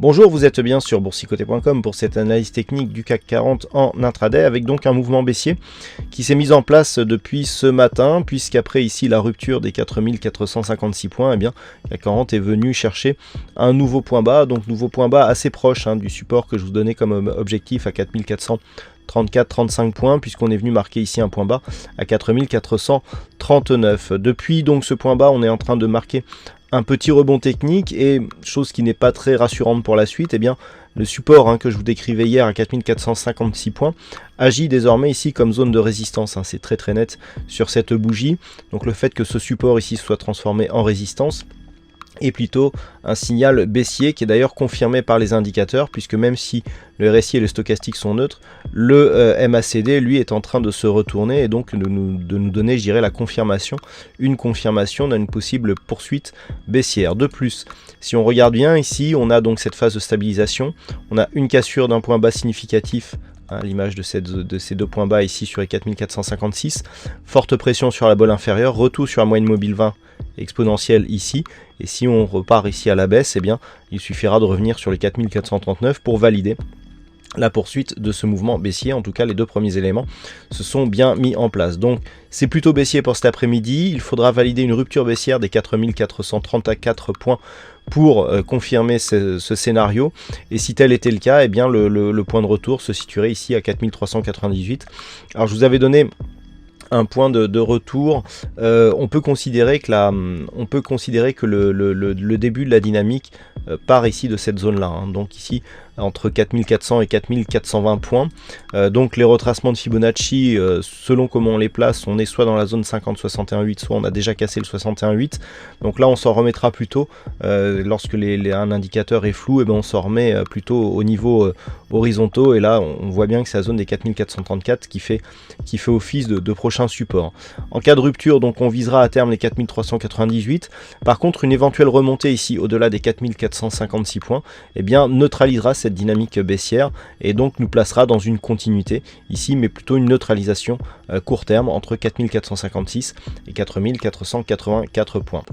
Bonjour, vous êtes bien sur boursicoté.com pour cette analyse technique du CAC 40 en intraday avec donc un mouvement baissier qui s'est mis en place depuis ce matin, puisqu'après ici la rupture des 4456 points, eh bien CAC 40 est venu chercher un nouveau point bas, donc nouveau point bas assez proche du support que je vous donnais comme objectif à 4434-35 points, puisqu'on est venu marquer ici un point bas à 4439. Depuis donc ce point bas, on est en train de marquer un petit rebond technique et chose qui n'est pas très rassurante pour la suite, eh bien le support que je vous décrivais hier à 4456 points agit désormais ici comme zone de résistance, c'est très net sur cette bougie. Donc le fait que ce support ici soit transformé en résistance est plutôt un signal baissier qui est d'ailleurs confirmé par les indicateurs, puisque même si le RSI et le stochastique sont neutres, le MACD lui est en train de se retourner et donc de nous donner, je dirais, une confirmation d'une possible poursuite baissière. De plus, si on regarde bien ici, on a donc cette phase de stabilisation, on a une cassure d'un point bas significatif à l'image de ces deux points bas ici sur les 4456, forte pression sur la bolle inférieure, retour sur la moyenne mobile 20 exponentielle ici, et si on repart ici à la baisse, eh bien il suffira de revenir sur les 4439 pour valider la poursuite de ce mouvement baissier. En tout cas, les deux premiers éléments se sont bien mis en place. Donc c'est plutôt baissier pour cet après-midi. Il faudra valider une rupture baissière des 4434 points pour confirmer ce scénario, et si tel était le cas, eh bien le point de retour se situerait ici à 4398. Alors je vous avais donné un point de retour. On peut considérer que le début de la dynamique part ici de cette zone là, donc ici entre 4400 et 4420 points. Donc les retracements de Fibonacci, selon comment on les place, on est soit dans la zone 50-61-8, soit on a déjà cassé le 61-8. Donc là on s'en remettra plutôt lorsque un indicateur est flou, et on s'en remet plutôt au niveau horizontaux, et là on voit bien que c'est la zone des 4434 qui fait office de prochain support. En cas de rupture, donc on visera à terme les 4398. Par contre, une éventuelle remontée ici au-delà des 4456 points, eh bien neutralisera cette dynamique baissière et donc nous placera dans une continuité ici, mais plutôt une neutralisation court terme entre 4456 et 4484 points.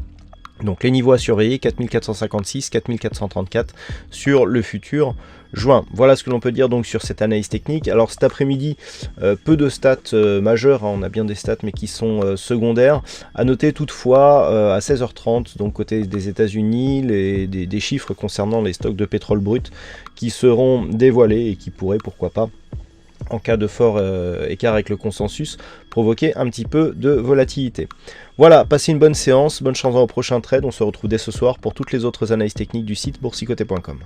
Donc les niveaux à surveiller, 4456, 4434 sur le futur juin. Voilà ce que l'on peut dire donc sur cette analyse technique. Alors cet après-midi, peu de stats majeures, on a bien des stats mais qui sont secondaires. À noter toutefois à 16h30, donc côté des États-Unis, des chiffres concernant les stocks de pétrole brut qui seront dévoilés et qui pourraient, pourquoi pas, en cas de fort écart avec le consensus, provoquer un petit peu de volatilité. Voilà, passez une bonne séance, bonne chance au prochain trade. On se retrouve dès ce soir pour toutes les autres analyses techniques du site boursicoté.com.